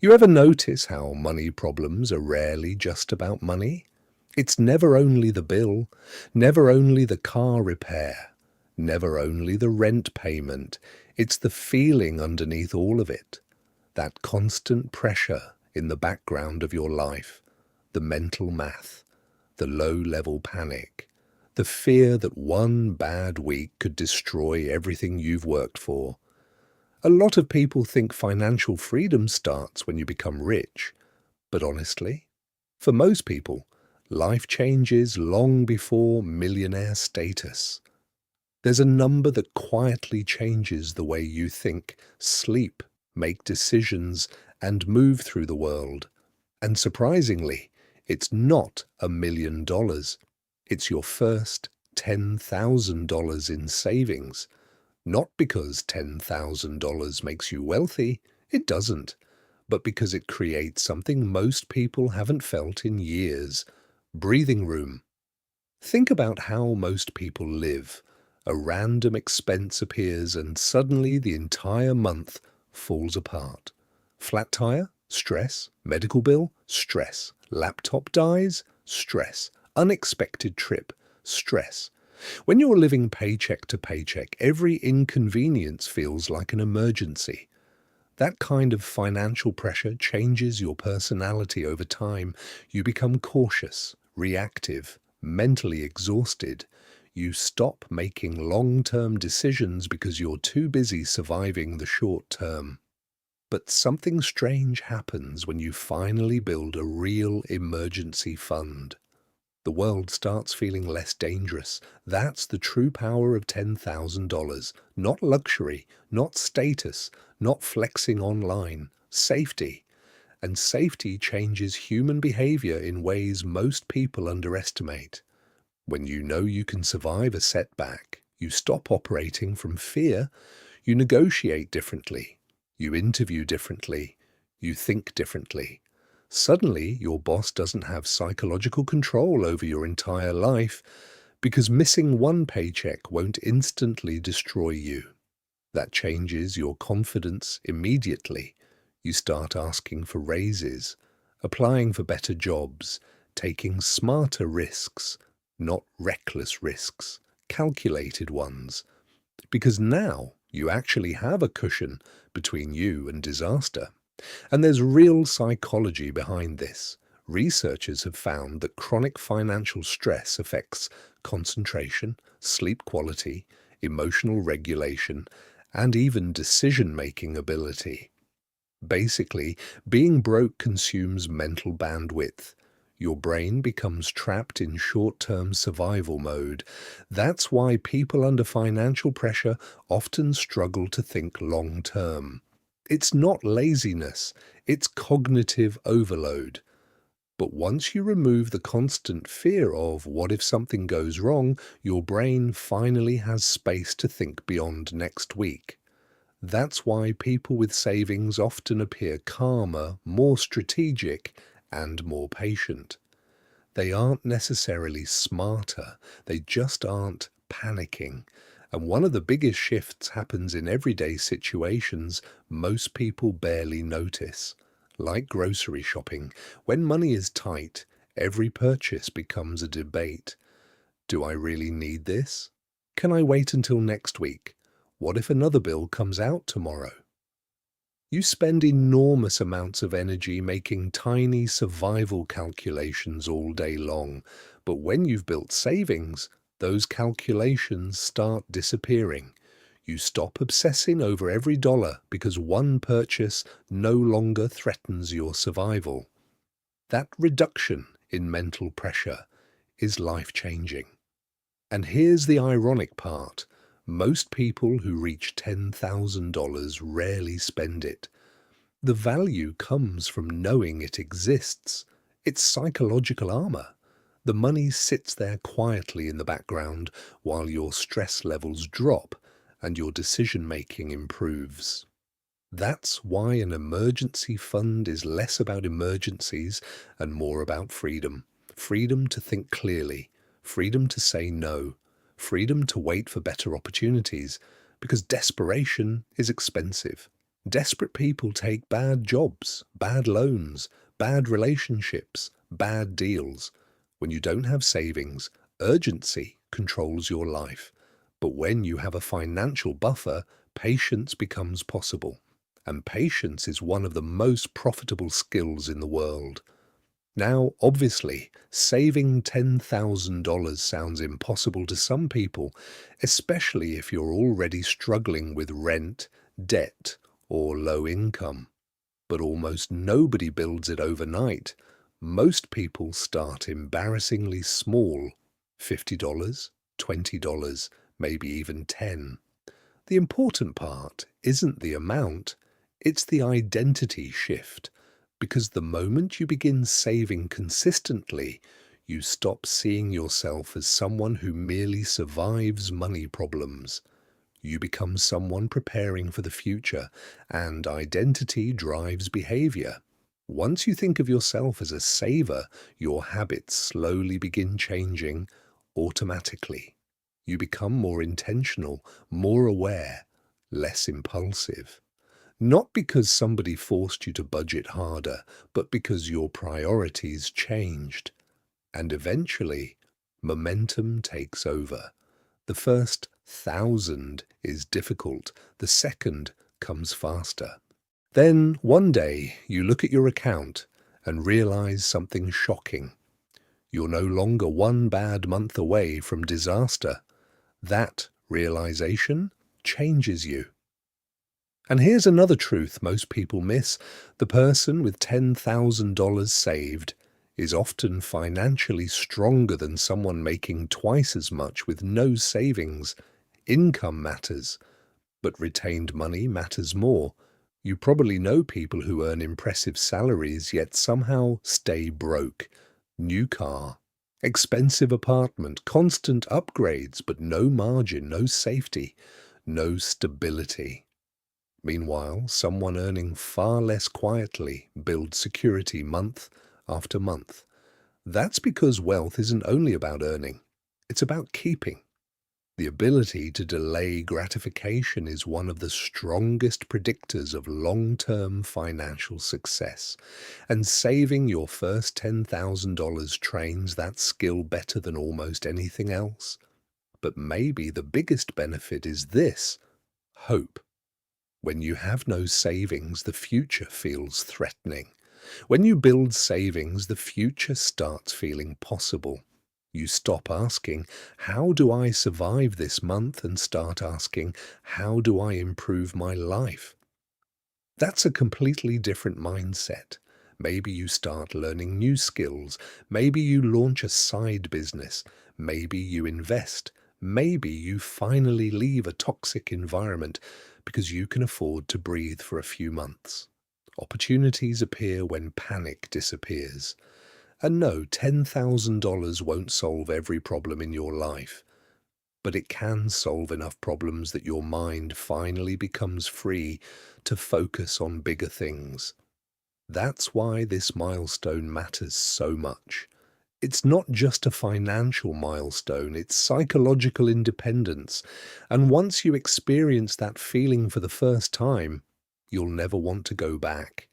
You ever notice how money problems are rarely just about money? It's never only the bill, never only the car repair, never only the rent payment. It's the feeling underneath all of it, that constant pressure in the background of your life, the mental math, the low-level panic, the fear that one bad week could destroy everything you've worked for. A lot of people think financial freedom starts when you become rich, but honestly, for most people, life changes long before millionaire status. There's a number that quietly changes the way you think, sleep, make decisions, and move through the world. And surprisingly, it's not $1 million. It's your first $10,000 in savings. Not because $10,000 makes you wealthy, it doesn't, but because it creates something most people haven't felt in years: breathing room. Think about how most people live. A random expense appears and suddenly the entire month falls apart. Flat tire? Stress. Medical bill? Stress. Laptop dies? Stress. Unexpected trip? Stress. When you're living paycheck to paycheck, every inconvenience feels like an emergency. That kind of financial pressure changes your personality over time. You become cautious, reactive, mentally exhausted. You stop making long-term decisions because you're too busy surviving the short term. But something strange happens when you finally build a real emergency fund. The world starts feeling less dangerous. That's the true power of $10,000. Not luxury, not status, not flexing online. Safety. And safety changes human behavior in ways most people underestimate. When you know you can survive a setback, you stop operating from fear. You negotiate differently. You interview differently. You think differently. Suddenly, your boss doesn't have psychological control over your entire life because missing one paycheck won't instantly destroy you. That changes your confidence immediately. You start asking for raises, applying for better jobs, taking smarter risks, not reckless risks, calculated ones, because now you actually have a cushion between you and disaster. And there's real psychology behind this. Researchers have found that chronic financial stress affects concentration, sleep quality, emotional regulation, and even decision-making ability. Basically, being broke consumes mental bandwidth. Your brain becomes trapped in short-term survival mode. That's why people under financial pressure often struggle to think long-term. It's not laziness, it's cognitive overload. But once you remove the constant fear of what if something goes wrong, your brain finally has space to think beyond next week. That's why people with savings often appear calmer, more strategic, and more patient. They aren't necessarily smarter, they just aren't panicking. And one of the biggest shifts happens in everyday situations most people barely notice. Like grocery shopping, when money is tight, every purchase becomes a debate. Do I really need this? Can I wait until next week? What if another bill comes out tomorrow? You spend enormous amounts of energy making tiny survival calculations all day long, but when you've built savings, those calculations start disappearing. You stop obsessing over every dollar because one purchase no longer threatens your survival. That reduction in mental pressure is life-changing. And here's the ironic part. Most people who reach $10,000 rarely spend it. The value comes from knowing it exists. It's psychological armor. The money sits there quietly in the background while your stress levels drop and your decision-making improves. That's why an emergency fund is less about emergencies and more about freedom. Freedom to think clearly, freedom to say no, freedom to wait for better opportunities, because desperation is expensive. Desperate people take bad jobs, bad loans, bad relationships, bad deals. When you don't have savings, urgency controls your life. But when you have a financial buffer, patience becomes possible. And patience is one of the most profitable skills in the world. Now, obviously, saving $10,000 sounds impossible to some people, especially if you're already struggling with rent, debt, or low income. But almost nobody builds it overnight. Most people start embarrassingly small, $50, $20, maybe even $10. The important part isn't the amount, it's the identity shift. Because the moment you begin saving consistently, you stop seeing yourself as someone who merely survives money problems. You become someone preparing for the future, and identity drives behavior. Once you think of yourself as a saver, your habits slowly begin changing automatically. You become more intentional, more aware, less impulsive. Not because somebody forced you to budget harder, but because your priorities changed. And eventually, momentum takes over. The first 1,000 is difficult, the second comes faster. Then, one day, you look at your account and realize something shocking. You're no longer one bad month away from disaster. That realization changes you. And here's another truth most people miss. The person with $10,000 saved is often financially stronger than someone making twice as much with no savings. Income matters, but retained money matters more. You probably know people who earn impressive salaries yet somehow stay broke. New car, expensive apartment, constant upgrades, but no margin, no safety, no stability. Meanwhile, someone earning far less quietly builds security month after month. That's because wealth isn't only about earning, it's about keeping. The ability to delay gratification is one of the strongest predictors of long-term financial success, and saving your first $10,000 trains that skill better than almost anything else. But maybe the biggest benefit is this: hope. When you have no savings, the future feels threatening. When you build savings, the future starts feeling possible. You stop asking, how do I survive this month, and start asking, how do I improve my life? That's a completely different mindset. Maybe you start learning new skills. Maybe you launch a side business. Maybe you invest. Maybe you finally leave a toxic environment because you can afford to breathe for a few months. Opportunities appear when panic disappears. And no, $10,000 won't solve every problem in your life, but it can solve enough problems that your mind finally becomes free to focus on bigger things. That's why this milestone matters so much. It's not just a financial milestone, it's psychological independence. And once you experience that feeling for the first time, you'll never want to go back.